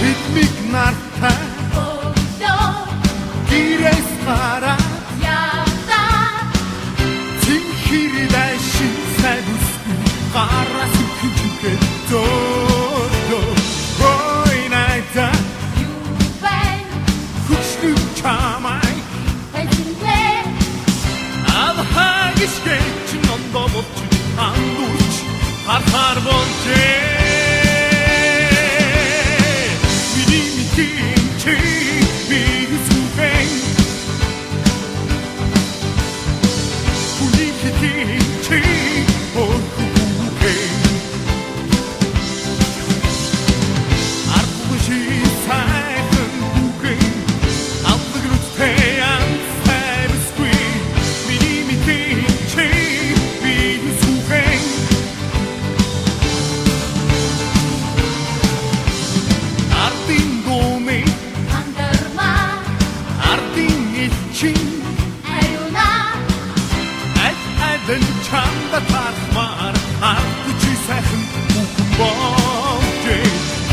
Тэднийг нартай гэрээс гараад цэнхэрдээ шин сайн үсгүй гараас үхэнчээ зөөлөө ой найта хүчтэй чамай авхагишгэж нондоо болч андууч хар болжээ Chanda